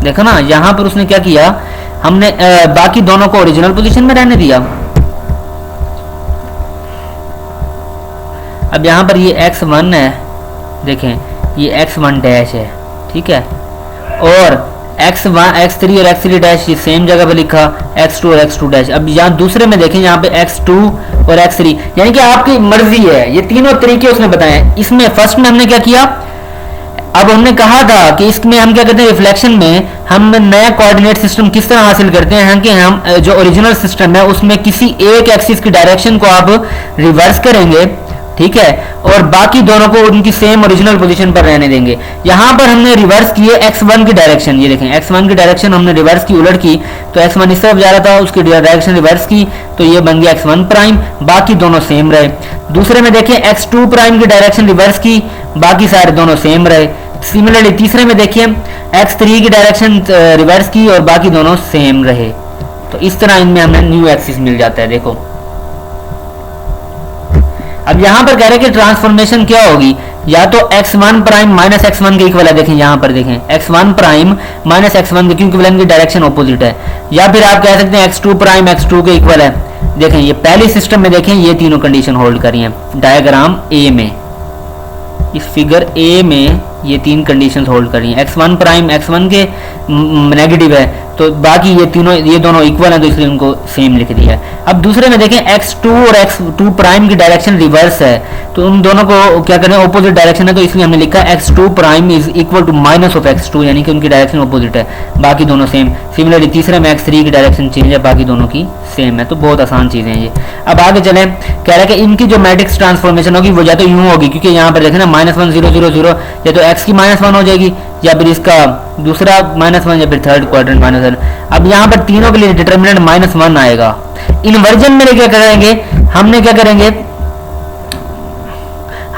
देखो ना, यहां पर उसने क्या किया, हमने बाकी दोनों को ओरिजिनल पोजीशन में रहने दिया। अब यहां पर ये x1 है, देखें ये x1 डैश है, ठीक है, और x1 x3 और x3 डैश ये सेम जगह पे लिखा, x2 और x2 डैश। अब यहाँ दूसरे में देखें, यहाँ पे x2 और x3, यानी कि आपकी मर्जी है, ये तीनों तरीके उसने बताए। इसमें फर्स्ट में हमने क्या किया, अब हमने कहा था कि इसमें हम क्या करते हैं, रिफ्लेक्शन में हम नया कोऑर्डिनेट सिस्टम किस तरह हासिल करते हैं कि हम जो ओरिजिनल सिस्टम है उसमें किसी एक एक्सिस की डायरेक्शन को आप रिवर्स करेंगे, ठीक है, और बाकी दोनों को उनकी सेम ओरिजिनल पोजीशन पर रहने देंगे। यहां पर हमने रिवर्स किए x1 की डायरेक्शन, ये देखें x1 की डायरेक्शन हमने रिवर्स की, उलट की, तो x1 इस तरफ जा रहा था, उसकी डायरेक्शन रिवर्स की, तो ये बन गया x1 प्राइम, बाकी दोनों सेम रहे। दूसरे में देखें x2 प्राइम की डायरेक्शन रिवर्स की, बाकी सारे दोनों सेम रहे। सिमिलरली तीसरे में देखिए x3 की डायरेक्शन रिवर्स की और बाकी दोनों सेम रहे। तो इस तरह इनमें हमें न्यू एक्सिस मिल जाता है। देखो अब यहाँ पर कह रहे हैं कि ट्रांसफॉर्मेशन क्या होगी, या तो x1 प्राइम माइनस x1 के इक्वल है, देखें यहाँ पर देखें x1 प्राइम माइनस x1 के, क्योंकि इनकी डायरेक्शन ऑपोजिट है, या फिर आप कह सकते हैं x2 प्राइम x2 के इक्वल है। देखें ये पहली सिस्टम में देखें ये तीनों कंडीशन होल्ड कर रही हैं, डायग्राम ए में, इस फिगर ए में ये तीन कंडीशंस होल्ड कर रही हैं। x1 प्राइम x1 के नेगेटिव है, तो बाकी ये दोनों इक्वल हैं, तो इसलिए उनको सेम लिख दिया है। अब दूसरे में देखें x2 और x2 प्राइम की डायरेक्शन रिवर्स है, तो उन दोनों को क्या करें, ऑपोजिट डायरेक्शन है, तो इसलिए हमने लिखा x2 prime is equal to minus of x2, यानी कि उनकी डायरेक्शन ऑपोजिट है, बाकी दोनों सेम। सिमिलरली तीसरे में x3 की डायरेक्शन चेंज है, बाकी दोनों की सेम है। तो बहुत आसान चीजें हैं ये। अब आगे चलें, कह रहा है कि इनकी जो मैट्रिक्स ट्रांसफॉर्मेशन होगी वो या तो यूं होगी, क्योंकि यहाँ पर देखें ना -1 0 0 0, या तो x की -1 हो जाएगी, या फिर इसका दूसरा -1, या फिर थर्ड क्वाड्रेंट -1। अब यहाँ पर तीनों के लिए डिटर्मिनेंट -1 आएगा। इन्वर्जन में क्या करेंगे, हमने क्या करेंगे,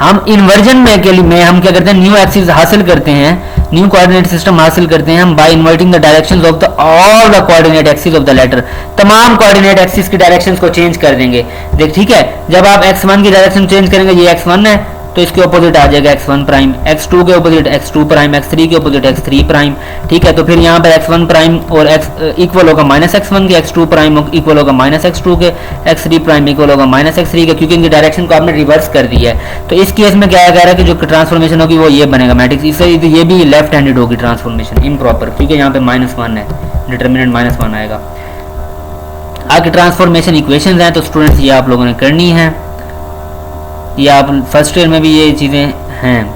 हम इन्वर्जन में के लिए हम क्या करते हैं, न्यू एक्सिस हासिल करते हैं, न्यू कोऑर्डिनेट सिस्टम हासिल करते हैं हम by inverting the directions of the all the coordinate axis of the latter. तमाम कोऑर्डिनेट एक्सिस की डायरेक्शंस को चेंज कर देंगे। देख ठीक है, जब आप x1 की डायरेक्शन चेंज करेंगे, ये x1 है तो इसके ऑपोजिट आ जाएगा x1 प्राइम, x2 के ऑपोजिट x2 प्राइम, x3 के ऑपोजिट x3 प्राइम। ठीक है, तो फिर यहाँ पर x1 प्राइम और x इक्वल होगा -x1 के, x2 प्राइम इक्वल होगा -x2 के, x3 प्राइम इक्वल होगा -x3 के, क्योंकि इनकी डायरेक्शन को आपने रिवर्स कर दिया है। तो इस केस में क्या कह रहा है कि जो ट्रांसफॉर्मेशन होगी वो ये बनेगा मैट्रिक्स, इससे ये भी लेफ्ट हैंडेड होगी ट्रांसफॉर्मेशन, इम्प्रॉपर, क्योंकि यहाँ पे -1 है, डिटर्मिनेंट -1 आएगा। आगे ट्रांसफॉर्मेशन इक्वेशंस हैं, तो स्टूडेंट्स ये आप लोगों ने करनी है, ये आप फर्स्ट ईयर में भी ये चीज़ें हैं,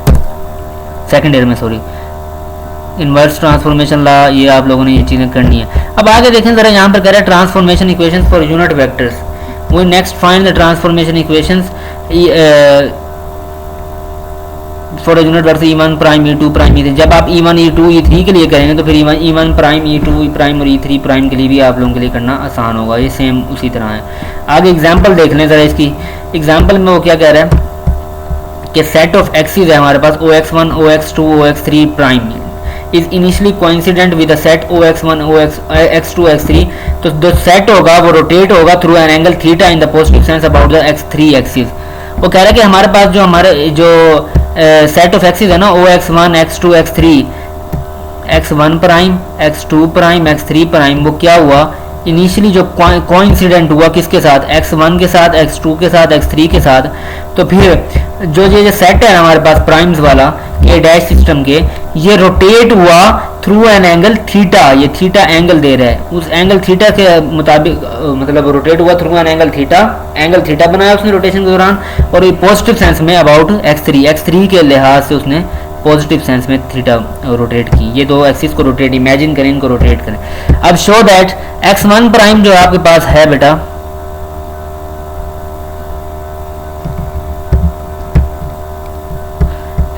सेकंड ईयर में सॉरी, इनवर्स ट्रांसफॉर्मेशन ला, ये आप लोगों ने ये चीज़ें करनी है। अब आगे देखें जरा, यहाँ पर कह रहा है transformation equations for unit vectors. वो next find the transformation equations for unit vector E1 prime E2 prime E3। जब आप E1 E2 E3 के लिए करेंगे तो फिर E1 प्राइम E2 प्राइम और E3 प्राइम के लिए भी आप लोगों के लिए करना आसान होगा, ये सेम उसी तरह है। आगे एग्जांपल देख लें ज़रा इसकी। एग्जांपल में वो क्या कह रहा है कि सेट ऑफ एक्सिस है हमारे पास OX1 OX2 OX3 prime is initially coincident with the set OX1 OX2 X3। तो जो सेट होगा वो रोटेट होगा through an angle theta in the positive sense about the X3 axis. वो कह रहा है कि हमारे पास जो सेट ऑफ एक्सिस है ना, OX1 X2 X3, X1 prime X2 prime X3 prime, वो क्या हुआ इनिशियली जो कोइंसिडेंट हुआ किसके साथ, X1 के साथ, X2 के साथ, X3 के साथ। तो फिर जो ये सेट है हमारे पास प्राइम्स वाला के डैश सिस्टम के, ये रोटेट हुआ थ्रू एन एंगल थीटा, ये थीटा एंगल दे रहा है, उस एंगल थीटा के मुताबिक मतलब रोटेट हुआ थ्रू एन एंगल थीटा बनाया उसने रोटेशन के दौरान, और ये पॉजिटिव सेंस में अबाउट X3 के लिहाज से उसने पॉजिटिव सेंस में थीटा रोटेट की। ये दो एक्सिस को रोटेट, इमेजिन करें इनको रोटेट करें। अब शो दैट X1 प्राइम जो आपके पास है बेटा,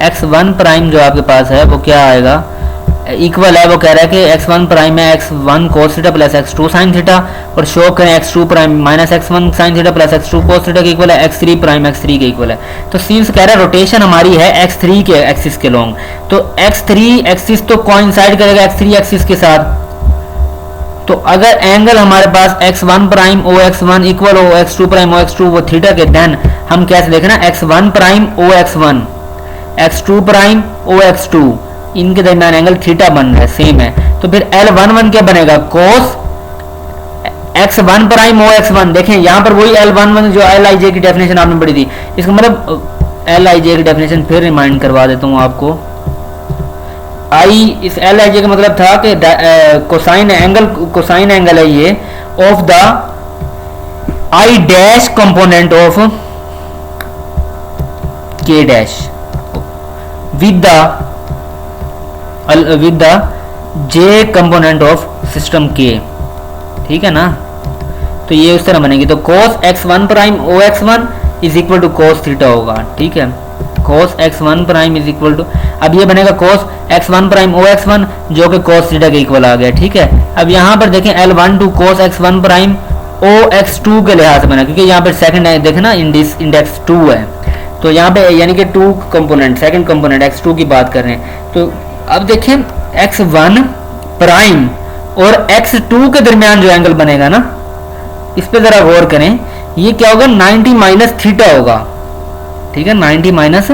X1 प्राइम जो आपके पास है वो क्या आएगा, इक्वल है, वो कह रहा है कि X1 प्राइम है X1 cos theta plus X2 sin theta, और शो करें X2 prime minus X1 sin theta plus X2 cos theta के इक्वल है, X3 प्राइम X3 के इक्वल है। तो सिंस कह रहा है रोटेशन हमारी है X3 के एक्सिस के लॉन्ग, तो X3 एक्सिस तो कोइंसाइड करेगा X3 एक्सिस के साथ। तो अगर एंगल हमारे पास X1 प्राइम OX1 इक्वल हो X2 प्राइम OX2 वो थीटा के, देन हम कैसे देखना, X1 prime OX1 X2 prime OX2 इनके दरमियान एंगल थीटा बन रहा है, सेम है। तो फिर L11 क्या बनेगा, cos X1 प्राइम OX1। देखें यहाँ पर वही L11 जो LIJ की डेफिनेशन आपने पढ़ी थी, इसका मतलब LIJ की डेफिनेशन फिर रिमाइंड करवा देता हूँ आपको। इस LIJ का मतलब था कि कोसाइन एंगल है ये of the I dash component of K dash with the J component of system K, ठीक है ना। तो ये उस तरह बनेगी, तो cos X1 prime OX1 is equal to cos theta होगा, ठीक है। cos X1 prime is equal to, अब ये बनेगा cos X1 प्राइम OX1 जो कि cos थीटा के इक्वल आ गया, ठीक है। अब यहाँ पर देखें L12 cos X1 prime OX2 के लिहाज से बना, क्योंकि यहाँ पर सेकंड देखें ना इंडेक्स 2 है, तो यहाँ पे यानी कि 2 कंपोनेंट, सेकंड कंपोनेंट X2 की बात कर रहे हैं। तो अब देखें X1 प्राइम और X2 के दरमियान जो एंगल बनेगा ना, इस पे जरा गौर करें, ये क्या होगा, 90 माइनस थीटा होगा, ठीक है, 90 माइनस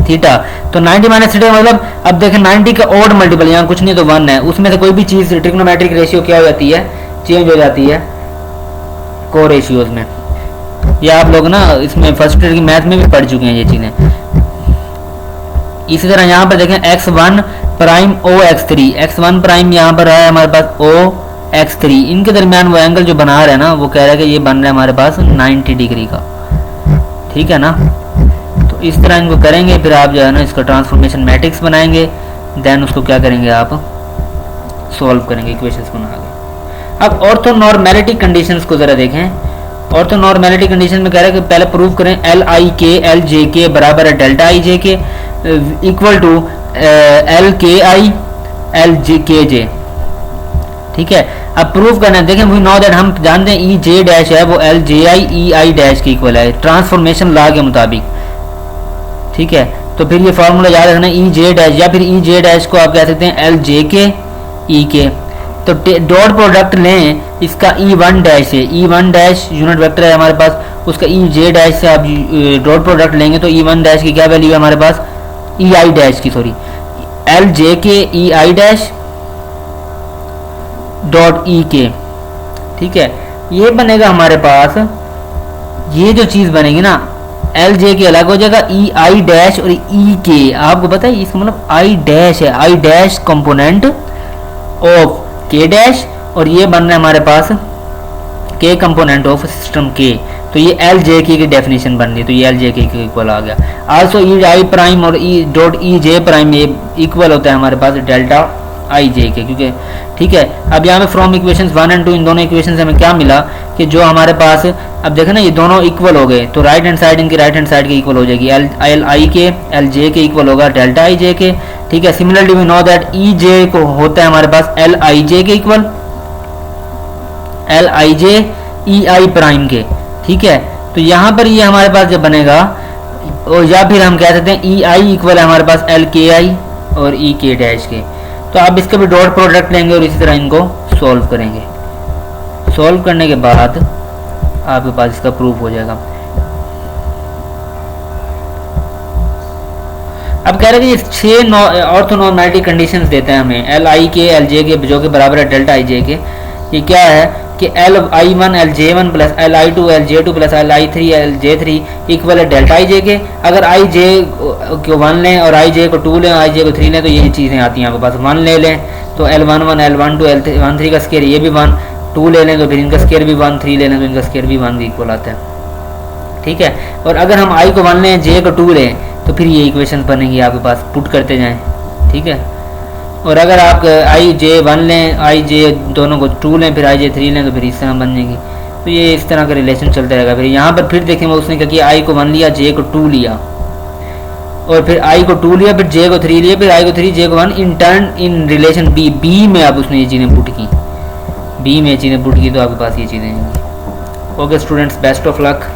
थीटा। तो 90 माइनस थीटा मतलब अब देखें 90 का ऑड मल्टीपल, यहाँ कुछ नहीं तो 1 है, उसमें से कोई भी चीज़ ट्रिग्नोमेट्रिक रेशियो क्या हो जाती है, चेंज हो जाती है को रेशियोज में। ये आप लोग ना इसमें फर्स्ट ईयर की मैथ में भी पढ़ चुके हैं ये चीज़ें। इसी तरह यहाँ पर देखें x1 prime O x3, x1 prime यहाँ पर है हमारे पास ओ x3, इनके दरमियान वो एंगल जो बना रहा है ना, वो कह रहा है कि ये बन रहा है हमारे पास 90 डिग्री का, ठीक है ना। तो इस तरह इनको करेंगे, फिर आप जो है ना इसका ट्रांसफॉर्मेशन मैट्रिक्स बनाएंगे, देन उसको क्या करेंगे आप सॉल्व करेंगे इक्वेशंस बना के। अब ऑर्थोनॉर्मेलिटी कंडीशंस को ज़रा देखें। ऑर्थोनॉर्मेलिटी कंडीशन में कह रहा है कि पहले प्रूव करें एल आई के एल जे के बराबर है डेल्टा आई जे के इक्वल टू एल के आई एल जे के जे, ठीक है। अब प्रूव करना है, देखें वी नो दैट, हम जानते हैं ई जे डैश है वो L J I E I dash के इक्वल है ट्रांसफॉर्मेशन लॉ के मुताबिक, ठीक है। तो फिर ये फार्मूला याद रखना, ई जे डैश या फिर ई जे डैश को आप कह सकते हैं एल जे के ई के। तो डॉट प्रोडक्ट लें इसका ई वन डैश से, E one dash unit vector है हमारे पास, उसका ई जे डैश से आप डॉट प्रोडक्ट लेंगे तो ई वन डैश की क्या वैल्यू है हमारे पास, ई आई डैश की, सॉरी एल जे के ई आई डैश डॉट ई के, ठीक है। ये बनेगा हमारे पास, ये जो चीज़ बनेगी ना एल जे के अलग हो जाएगा, ई आई डैश और ई के, आपको पता है इसका मतलब आई डैश है, आई डैश कंपोनेंट ऑफ के डैश, और ये बन रहा है हमारे पास के कंपोनेंट ऑफ सिस्टम के। तो ये एल जे के की डेफिनेशन बन गई, तो ये एल जे के इक्वल आ गया। आल्सो ई आई प्राइम और ई डॉट ई जे प्राइम ये इक्वल होता है हमारे पास डेल्टा आई जे के, क्योंकि ठीक है। अब यहाँ पे फ्रॉम इक्वेशंस 1 और 2, इन दोनों इक्वेशन से हमें क्या मिला कि जो हमारे पास, अब देखें ना ये दोनों इक्वल हो गए, तो राइट हैंड साइड इनकी राइट हैंड साइड के इक्वल हो जाएगी, एल आई के एल जे के इक्वल होगा डेल्टा आई जे के, ठीक है। सिमिलरली वी नो दैट ई जे को होता है हमारे पास एल आई जे के equal, L I J E I prime के, ठीक है। तो यहाँ पर ये हमारे पास जब बनेगा, और या फिर हम कह सकते हैं ई आई इक्वल है हमारे पास एल के आई और ई के डैश के। तो आप इसका भी डॉट प्रोडक्ट लेंगे और इसी तरह इनको सॉल्व करेंगे। सॉल्व करने के बाद आपके पास इसका प्रूफ हो जाएगा। अब कह रहे हैं कि 6 ऑर्थोनॉर्मेलिटी कंडीशंस देते हैं हमें, एल आई के एल जे के जो कि बराबर है डेल्टा आई जे के। ये क्या है कि L I one L J one plus L I two L J two plus L I three L J three equal है डेल्टा आई जे के। अगर आई जे को 1 लें और आई जे को 2 लें, आई जे को 3 लें, तो ये चीज़ें आती हैं आपके पास। 1 ले लें तो L one one L one two L one three का स्केयर ये भी 1, 2 ले लें तो फिर इनका स्केयर भी 1, 3 ले लें तो इनका स्केयर भी 1 इक्वल आता है, ठीक है। और अगर हम आई को 1 लें, जे को 2 लें, तो फिर ये इक्वेशन बनेंगी आपके पास, पुट करते जाएं, ठीक है। और अगर आप आई जे 1 लें, आई जे दोनों को 2 लें, फिर आई जे 3 लें, तो फिर इस तरह बन जाएगी। तो ये इस तरह का रिलेशन चलता रहेगा। फिर यहाँ पर फिर देखेंगे उसने क्या किया, आई को 1 लिया, जे को 2 लिया, और फिर आई को 2 लिया, फिर जे को 3 लिया, फिर आई को 3 जे को 1 in turn in relation B, B में अब उसने ये चीज़ें पुट की, बी में चीज़ें पुट की, तो आपके पास ये चीज़ें होंगी। Okay students, best of luck.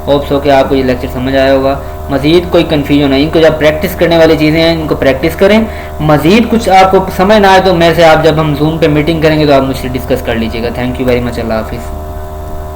Hopes हो कि आपको ये लेक्चर समझ आया होगा। मज़ीद कोई कन्फ्यूजन है, इनको जब प्रैक्टिस करने वाली चीज़ें हैं इनको प्रैक्टिस करें। मज़ीद कुछ आपको समझ ना आए तो मेरे से आप जब हम जूम पे मीटिंग करेंगे तो आप मुझसे डिस्कस कर लीजिएगा। थैंक यू वेरी मच, अल्लाह हाफिज़।